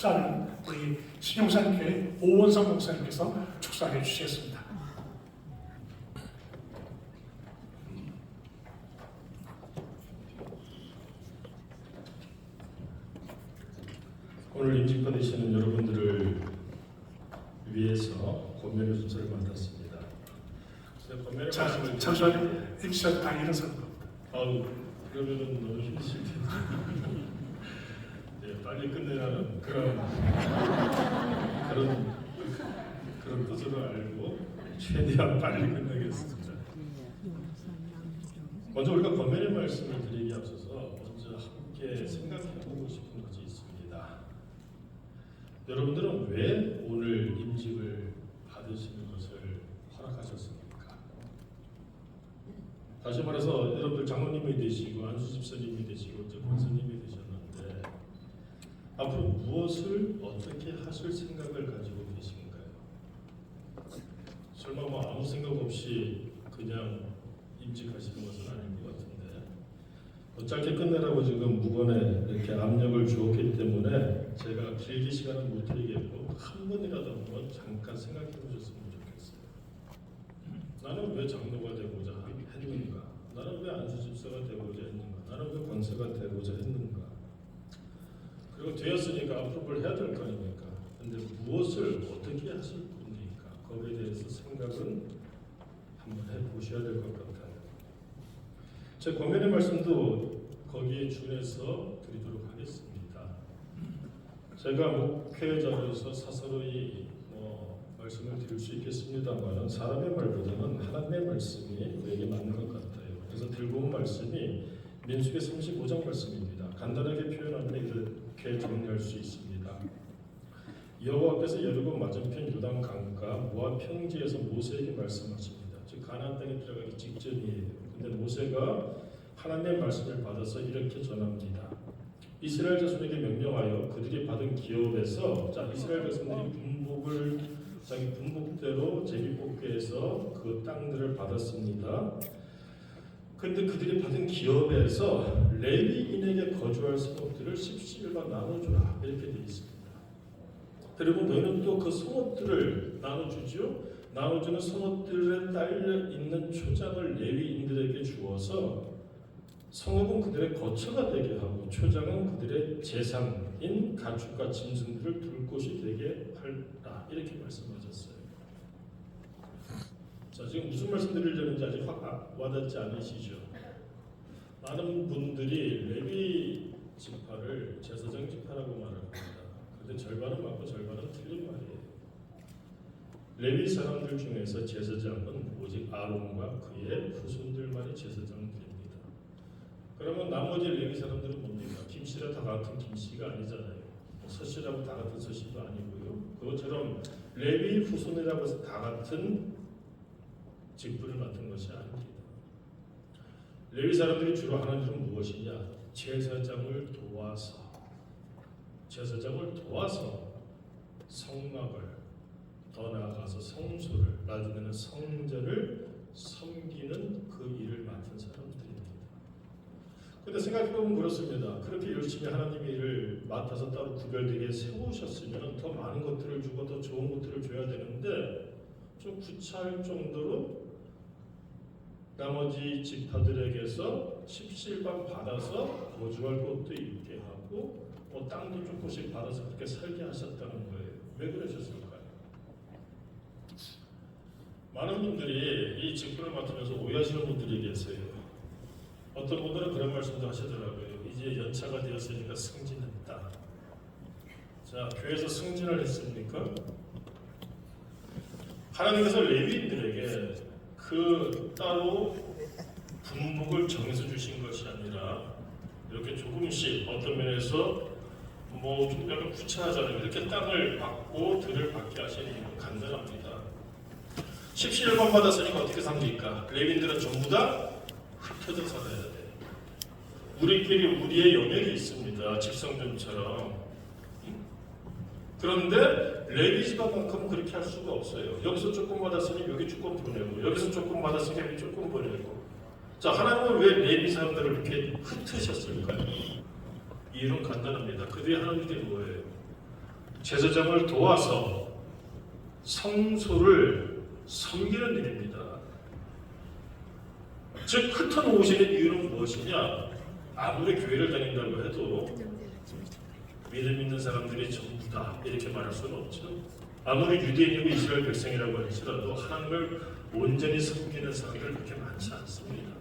축사는 우리 신용산교회 오원성 목사님께서 축사해 주시겠습니다. 오늘 임직 받으시는 여러분들을 위해서 권면의 순서를 맡았습니다. 잠시만요. 임시장 다 일어서. 아우 그러면은 너무 힘드실 텐데. 네, 빨리 끝내라는 그런 뜻으로 알고 최대한 빨리 끝내겠습니다. 먼저 우리가 권면의 말씀을 드리기 앞서서 먼저 함께 생각해보고 싶은 것이 있습니다. 여러분들은 왜 오늘 임직을 받으시는 것을 허락하셨습니까? 다시 말해서 여러분들 장로님이 되시고 안수 집사님이 되시고 권사님이 되셨는데 앞으로 무엇을 어떻게 하실 생각을 가지고 계신가요? 설마 뭐 아무 생각 없이 그냥 임직하시는 것은 아닌 것 같은데 짧게 끝내라고 지금 무건에 이렇게 압력을 주었기 때문에 제가 길게 시간은 못 드리겠고 한 번이라도 한번 잠깐 생각해 보셨으면 좋겠어요. 나는 왜 장로가 되고자 했는가? 나는 왜 안수집사가 되고자 했는가? 나는 왜 권사가 되고자 했는가? 그리고 되었으니까 앞으로 뭘 해야 될 거 아닙니까? 근데 무엇을 어떻게 하실 분입니까? 거기에 대해서 생각은 한번 해보셔야 될 것 같아요. 제 권면의 말씀도 거기에 준해서 드리도록 하겠습니다. 제가 목회자로서 사사로이 말씀을 드릴 수 있겠습니다만 사람의 말보다는 하나님의 말씀이 우리에게 맞는 것 같아요. 그래서 들고 온 말씀이 민수기 35장 말씀입니다. 간단하게 표현하면 이렇게 정리할 수 있습니다. 여호와께서 여리고 맞은편 요단 강가 모압 평지에서 모세에게 말씀하십니다. 즉 가나안 땅에 들어가기 직전이에요. 근데 모세가 하나님의 말씀을 받아서 이렇게 전합니다. 이스라엘 자손에게 명령하여 그들이 받은 기업에서 이스라엘 자손들이 자기 분복대로 제비뽑기해서 그 땅들을 받았습니다. 근데 그들이 받은 기업에서 레위인에게 거주할 성읍들을 10시일반 나눠주라 이렇게 되어 있습니다. 그리고 너희는 또 그 성읍들을 나눠주지요. 나눠주는 성읍들에 딸려 있는 초장을 레위인들에게 주어서 성읍은 그들의 거처가 되게 하고 초장은 그들의 재산인 가축과 짐승들을 둘 곳이 되게 하라 이렇게 말씀하셨어요. 자, 지금 무슨 말씀 드리려는지 아직 확 와닿지 않으시죠? 많은 분들이 레위 지파를 제사장 지파라고 말합니다. 그런데 절반은 맞고 절반은 틀린 말이에요. 레위 사람들 중에서 제사장은 오직 아론과 그의 후손들만이 제사장들입니다. 그러면 나머지 레위 사람들은 뭡니까? 김씨라 다 같은 김씨가 아니잖아요. 서씨라고 다 같은 서씨도 아니고요. 그것처럼 레위 후손이라고 해서 다 같은 직분을 맡은 것이 아닙니다. 레위 사람들이 주로 하는 일은 무엇이냐? 제사장을 도와서 성막을 더 나아가서 성소를 나중에는 성전을 섬기는 그 일을 맡은 사람들입니다. 근데 생각해보면 그렇습니다. 그렇게 열심히 하나님의 일을 맡아서 따로 구별되게 세우셨으면 더 많은 것들을 주고 더 좋은 것들을 줘야 되는데 좀 구차할 정도로 나머지 지파들에게서 십시일반 받아서 거주할 곳도 있게 하고 땅도 조금씩 받아서 그렇게 살게 하셨다는 거예요. 왜 그러셨을까요? 많은 분들이 이 직분을 맡으면서 오해하시는 분들이 계세요. 어떤 분들은 그런 말씀도 하시더라고요. 이제 연차가 되었으니까 승진했다. 자, 교회에서 승진을 했습니까? 하나님께서 레위인들에게 그 따로 분목을 정해서 주신 것이 아니라 이렇게 조금씩 어떤 면에서 좀 약간 구차하잖아요. 이렇게 땅을 받고 들을 받게 하시는 이유는 간단합니다. 십시일반 받았으니까 어떻게 삽니까? 레위인들은 전부 다 흩어져 살아야 돼요. 우리끼리 우리의 영역이 있습니다. 직성전처럼. 그런데 레위 지파만큼은 그렇게 할 수가 없어요. 여기서 조금 받았으니 여기 조금 보내고 여기서 조금 받았으니 여기 조금 보내고. 자, 하나님은 왜 레위 사람들을 이렇게 흩으셨을까요? 이유는 간단합니다. 그들이 하는 일이 뭐예요? 제사장을 도와서 성소를 섬기는 일입니다. 즉 흩어놓으시는 이유는 무엇이냐? 아무리 교회를 다닌다고 해도 믿음 있는 사람들이 전부다 이렇게 말할 수는 없죠. 아무리 유대인이고 이스라엘 백성이라고 할지라도 하나님을 온전히 섬기는 사람들 그렇게 많지 않습니다.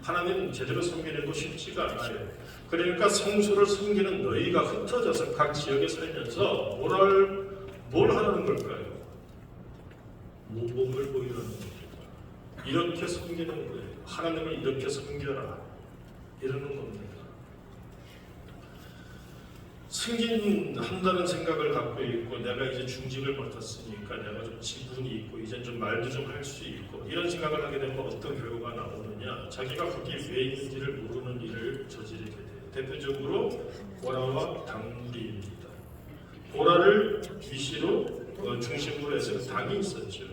하나님은 제대로 섬기는 거 쉽지가 않아요. 그러니까 성소를 섬기는 너희가 흩어져서 각 지역에 살면서 뭘 하라는 걸까요? 모범을 보이라는 겁니다. 이렇게 섬기는 거예요. 하나님을 이렇게 섬겨라 이러는 겁니다. 승진한다는 생각을 갖고 있고 내가 이제 중직을 맡았으니까 내가 좀 지분이 있고 이제 좀 말도 좀 할 수 있고 이런 생각을 하게 되면 어떤 결과가 나오느냐? 자기가 거기 왜 있는지를 모르는 일을 저지르게 돼요. 대표적으로 고라와 당무리입니다. 고라를 위시로 중심으로 해서 당이 있었죠.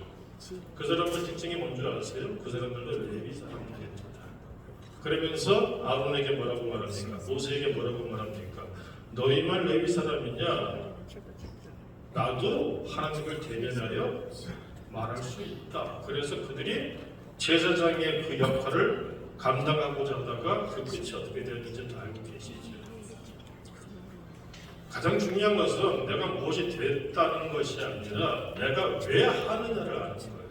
그 사람들 특징이 뭔지 아세요? 그 사람들은 레위 사람들입니다. 그러면서 아론에게 뭐라고 말합니까? 모세에게 뭐라고 말합니까? 너희만 레위 사람이냐? 나도 하나님을 대면하여 말할 수 있다. 그래서 그들이 제사장의 그 역할을 감당하고자 하다가 그 끝이 어떻게 되었는지 다 알고 계시죠. 가장 중요한 것은 내가 무엇이 됐다는 것이 아니라 내가 왜 하느냐를 아는 거예요.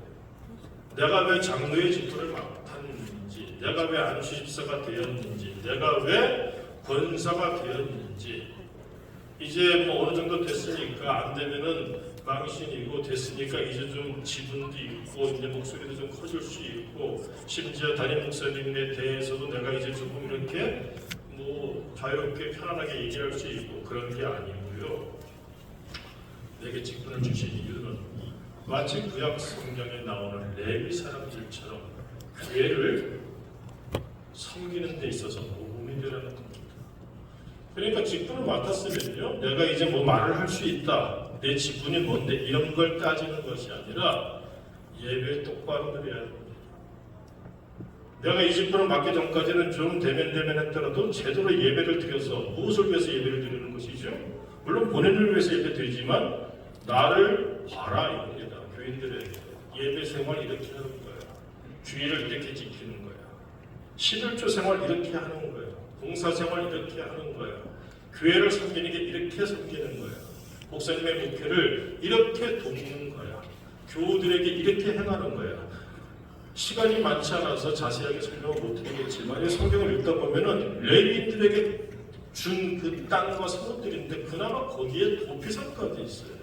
내가 왜 장로의 직분을 맡았는지, 내가 왜 안수집사가 되었는지, 내가 왜 권사가 되었는지. 이제 뭐 어느 정도 됐으니까 안 되면은 망신이고 됐으니까 이제 좀 지분도 있고 이제 목소리도 좀 커질 수 있고 심지어 담임 목사님에 대해서도 내가 이제 조금 이렇게 뭐 자유롭게 편안하게 얘기할 수 있고 그런 게 아니고요. 내게 직분을 주신 이유는 마치 구약 성경에 나오는 레위 사람들처럼 교회를 섬기는 데 있어서 모범이 되라는 겁니다. 그러니까 직분을 맡았으면요, 내가 이제 뭐 말을 할 수 있다, 내 직분이 뭔데 이런 걸 따지는 것이 아니라 예배 똑바로 드려야 합니다. 내가 이 직분을 맡기 전까지는 좀 대면했더라도 제대로 예배를 드려서 무엇을 위해서 예배를 드리는 것이죠? 물론 본인을 위해서 예배 드리지만 나를 봐라 이겁니다. 교인들의 예배 생활 이렇게 하는 거야. 주의를 이렇게 지키는 거야. 11조 생활 이렇게 하는 거야. 봉사 생활 이렇게 하는 거야. 교회를 섬기는 게 이렇게 섬기는 거야. 목사님의 목회를 이렇게 돕는 거야. 교우들에게 이렇게 행하는 거야. 시간이 많지 않아서 자세하게 설명을 못 드리겠지만 이 성경을 읽다 보면은 레위인들에게 준 그 땅과 성읍들인데 그나마 거기에 도피성까지 있어요.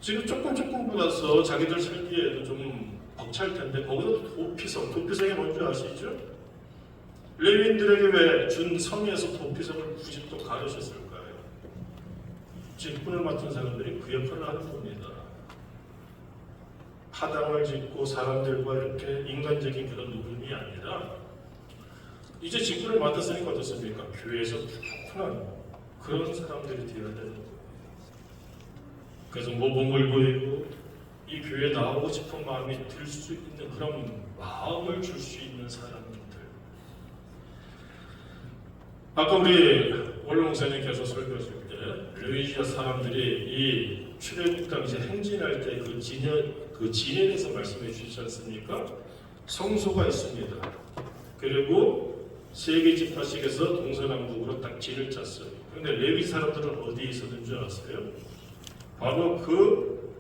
지금 조금 받아서 자기들 살기에도 좀 벅찰 텐데 거기도 도피성이 뭔지 아시죠? 레위인들에게 왜 준 성에서 도피성을 굳이 또 가르쳤을까요? 직분을 맡은 사람들이 그 역할을 하는 겁니다. 파당을 짓고 사람들과 이렇게 인간적인 그런 부분이 아니라 이제 직분을 맡았으니까 어떻습니까? 교회에서 푹푹한 그런 사람들이 되어야 되는 거예요. 그래서 모범을 보이고 이 교회에 나오고 싶은 마음이 들 수 있는 그런 마음을 줄 수 있는 사람들. 아까 우리 원로 목사님께서 설교하실 때 레위지아 사람들이 이 출애굽 당시 행진할 때 그 진에 대해서 말씀해 주시지 않습니까? 성소가 있습니다. 그리고 세 개 지파씩에서 동서남북으로 딱 진을 짰어요. 그런데 레위 사람들은 어디에 있었는 줄 아세요? 바로 그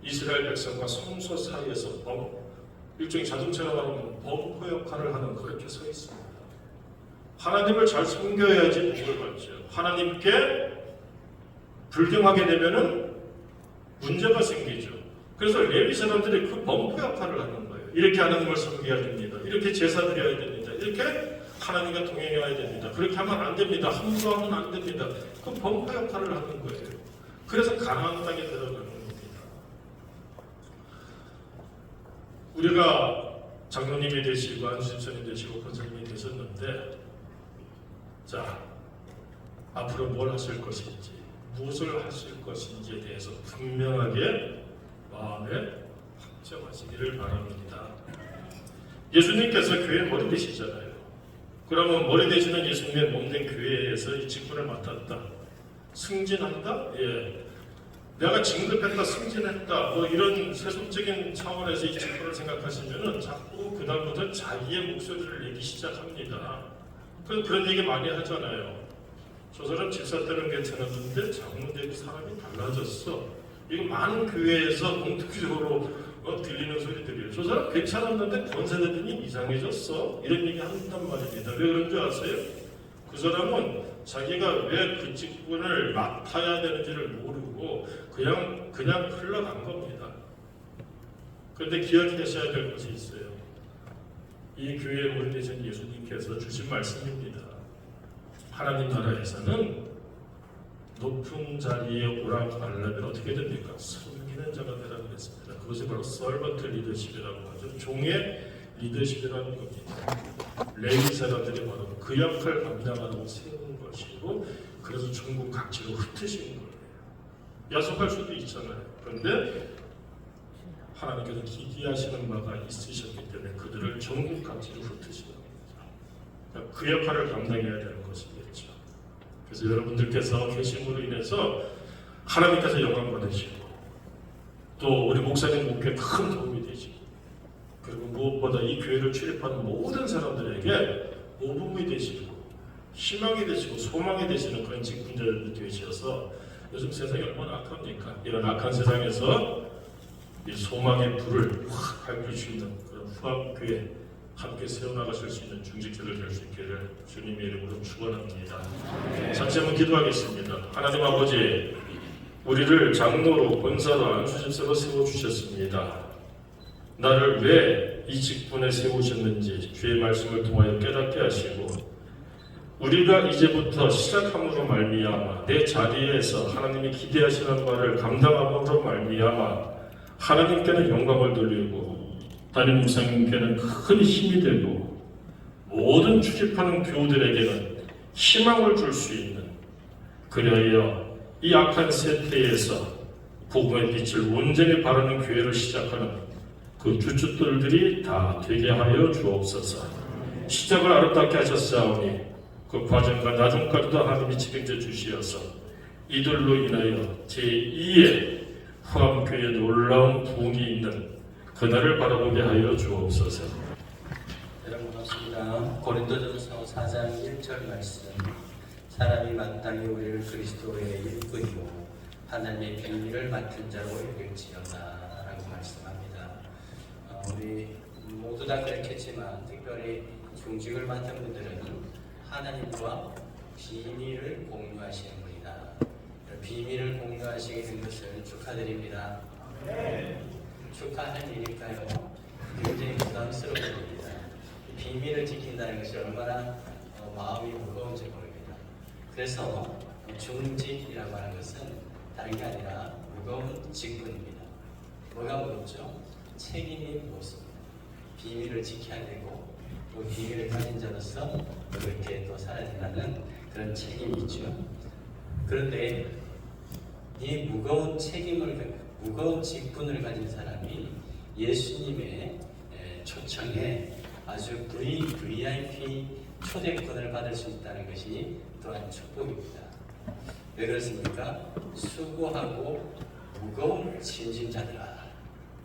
이스라엘 백성과 성소 사이에서 일종의 자동차로 말하면 범퍼 역할을 하는 그렇게 서 있습니다. 하나님을 잘 섬겨야지 복을 받죠. 하나님께 불경하게 되면은 문제가 생기죠. 그래서 레위 사람들이 그 범퍼 역할을 하는 거예요. 이렇게 하나님을 섬겨야 됩니다. 이렇게 제사 드려야 됩니다. 이렇게 하나님과 동행해야 됩니다. 그렇게 하면 안 됩니다. 함부로 하면 안 됩니다. 그 범퍼 역할을 하는 거예요. 그래서 가나안 땅에 들어가는 겁니다. 우리가 장로님이 되시고 안수집사님 되시고 권사님이 되셨는데 자, 앞으로 뭘 하실 것인지 무엇을 하실 것인지에 대해서 분명하게 마음에 확정하시기를 바랍니다. 예수님께서 교회 머리 되시잖아요. 그러면 머리 되시는 예수님의 몸된 교회에서 이 직분을 맡았다. 승진한다? 예. 내가 진급했다, 승진했다, 뭐 이런 세속적인 차원에서 이 직분을 생각하시면은 자꾸 그다음부터 자기의 목소리를 내기 시작합니다. 그래서 그런 얘기 많이 하잖아요. 저 사람 집사 때는 괜찮았는데 장로 되고 사람이 달라졌어. 이거 많은 교회에서 공통적으로 들리는 소리들이에요. 저 사람 괜찮았는데 권세되더니 이상해졌어. 이런 얘기 한단 말입니다. 왜 그런 줄 아세요? 그 사람은 자기가 왜 그 직분을 맡아야 되는지를 모르고 그냥 흘러간 겁니다. 그런데 기억하셔야 될 것이 있어요. 이 교회에 오래 되신 예수님께서 주신 말씀입니다. 하나님 나라에서는 높은 자리에 오락가려면 어떻게 됩니까? 섬기는 자가 되라고 했습니다. 그것이 바로 서번트 리더십이라고 하죠. 종의 리더십이라는 겁니다. 레위 사람들이 바로 그 역할 감당하라고 세운 것이고, 그래서 전국 각지로 흩으신 거예요. 야속할 수도 있잖아요. 그런데 하나님께서 기기하시는 바가 있으셨기 때문에 그들을 전국 각지로 흩으시는 겁니다. 그 역할을 감당해야 되는 것이겠죠. 그래서 여러분들께서 계심으로 인해서 하나님께서 영광 받으시고, 또 우리 목사님 목회에 큰 도움이 되시고, 그리고 무엇보다 이 교회를 출입하는 모든 사람들에게 모범이 되시고 희망이 되시고 소망이 되시는 그런 직분자들이 되셔서 요즘 세상이 얼마나 악합니까? 이런 악한 세상에서 이 소망의 불을 확 밝힐 수 있는 그런 후합교회 함께 세워나가실 수 있는 중직자들 될 수 있기를 주님의 이름으로 축원합니다. 잠시 한번 기도하겠습니다. 하나님 아버지, 우리를 장로로 권사로 안수집사로 세워주셨습니다. 나를 왜 이 직분에 세우셨는지 주의 말씀을 통하여 깨닫게 하시고, 우리가 이제부터 시작함으로 말미암아 내 자리에서 하나님이 기대하시는 바를 감당함으로 말미암아 하나님께는 영광을 돌리고 담임 목사님께는 큰 힘이 되고 모든 출입하는 교우들에게는 희망을 줄 수 있는, 그리하여 이 악한 세태에서 복음의 빛을 온전히 바라는 교회를 시작하는 그 주춧돌들이 다 되게 하여 주옵소서. 시작을 아름답게 하셨사오니 그 과정과 나중까지도 하나님이 책임져 주시어서 이들로 인하여 제2의 후암교회에 놀라운 부흥이 있는 그날을 바라보게 하여 주옵소서. 여러분 반갑습니다. 고린도전서 4장 1절 말씀, 사람이 마땅히 우리를 그리스도의 일꾼이요 하나님의 비밀을 맡은 자로 여길지어다 라고 말씀합니다. 우리 모두 다 그렇겠지만 특별히 중직을 맡은 분들은 하나님과 비밀을 공유하시는 분이다. 비밀을 공유하시게 된 것을 축하드립니다. 축하할 일일까요? 굉장히 부담스러운 일입니다. 비밀을 지킨다는 것이 얼마나 마음이 무거운지 모릅니다. 그래서 중직이라고 하는 것은 다른 게 아니라 무거운 직분입니다. 뭐가 무겁죠? 책임이 무겁습니다. 비밀을 지켜야 되고 또 비밀을 가진 자로서 그렇게 또 살아야 된다는 그런 책임이 있죠. 그런데 이 무거운 책임을, 무거운 직분을 가진 사람이 예수님의 초청에 아주 VIP 초대권을 받을 수 있다는 것이 또한 축복입니다. 왜 그렇습니까? 수고하고 무거운 짐진 자들아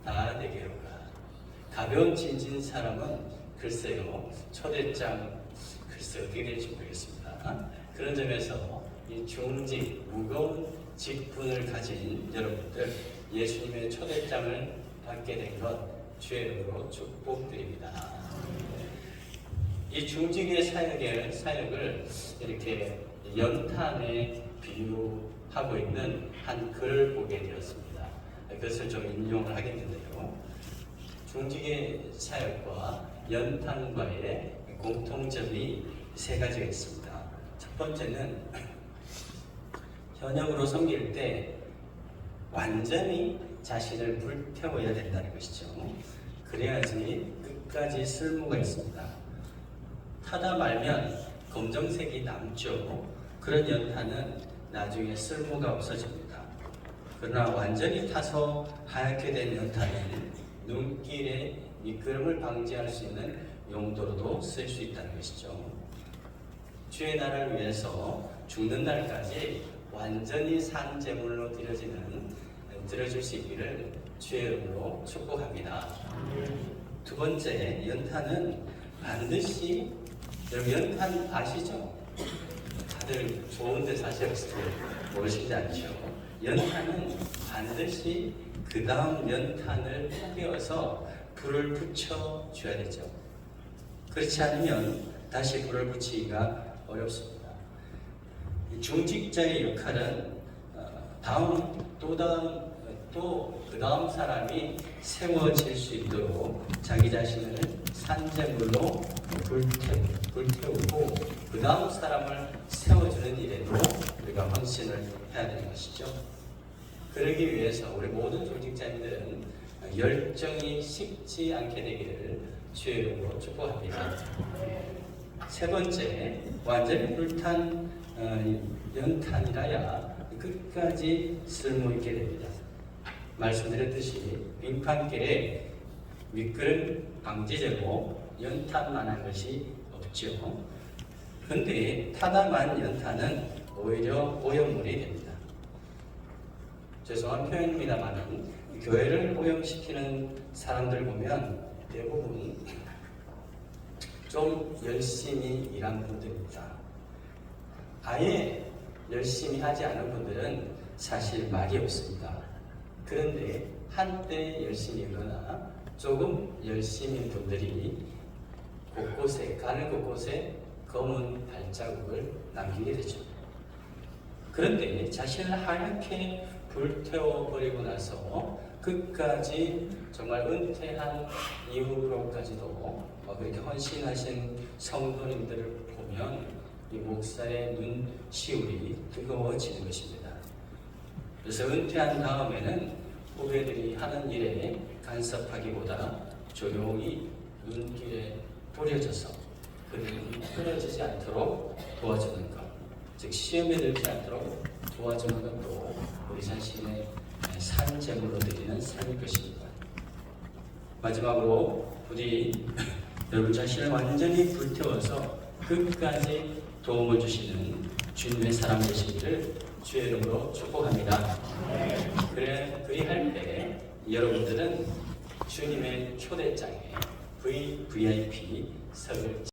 다 내게로 가. 가벼운 짐진 사람은 글쎄요, 초대장 글쎄 어떻게 될지 모르겠습니다. 그런 점에서 이 중직, 무거운 직분을 가진 여러분들, 예수님의 초대장을 받게 된 것 주의 이름으로 축복드립니다. 이 중직의 사역을 이렇게 연탄에 비유하고 있는 한 글을 보게 되었습니다. 그것을 좀 인용을 하겠는데요. 중직의 사역과 연탄과의 공통점이 세 가지가 있습니다. 첫 번째는 현역으로 섬길 때 완전히 자신을 불태워야 된다는 것이죠. 그래야지 끝까지 쓸모가 있습니다. 타다 말면 검정색이 남죠. 그런 연탄은 나중에 쓸모가 없어집니다. 그러나 완전히 타서 하얗게 된 연탄은 눈길의 미끄럼을 방지할 수 있는 용도로도 쓸 수 있다는 것이죠. 주의 나라를 위해서 죽는 날까지 완전히 산 제물로 드려줄 수 있기를 주의 이름으로 축복합니다. 두 번째, 연탄은 반드시, 여러분 연탄 아시죠? 다들 좋은 데 사셨을 때 모르시지 않죠? 연탄은 반드시 그 다음 연탄을 띄워서 불을 붙여 줘야 되죠. 그렇지 않으면 다시 불을 붙이기가 어렵습니다. 중직자의 역할은 또 그 다음 사람이 세워질 수 있도록 자기 자신을 산재물로 불태우고 그 다음 사람을 세워주는 일에도 우리가 헌신을 해야 되는 것이죠. 그러기 위해서 우리 모든 조직자님들은 열정이 식지 않게 되기를 주의 이름으로 축복합니다. 세 번째, 완전히 불탄 연탄이라야 끝까지 쓸모있게 됩니다. 말씀드렸듯이 빙판길에 미끄럼 방지제고 연탄만한 것이 없죠. 그런데 타다만 연탄은 오히려 오염물이 됩니다. 죄송한 표현입니다만 교회를 오염시키는 사람들 보면 대부분 좀 열심히 일한 분들입니다. 아예 열심히 하지 않은 분들은 사실 말이 없습니다. 그런데 한때 열심히 일거나 조금 열심히 분들이 가는 곳곳에 검은 발자국을 남기게 되죠. 그런데 자신을 하얗게 불태워버리고 나서 끝까지 정말 은퇴한 이후로까지도 그렇게 헌신하신 성도님들을 보면 이 목사의 눈시울이 뜨거워지는 것입니다. 그래서 은퇴한 다음에는 후배들이 하는 일에 간섭하기보다 조용히 눈길에 뿌려져서 그들이 끊어지지 않도록 도와주는 것, 즉 시험에 들지 않도록 도와주는 것도 우리 자신의 산 제물로 드리는 삶일 것입니다. 마지막으로 부디 여러분 자신을 완전히 불태워서 끝까지 도움을 주시는 주님의 사람 되시기를 주의 이름으로 축복합니다. 그리할 때 여러분들은 주님의 초대장에 VIP 석을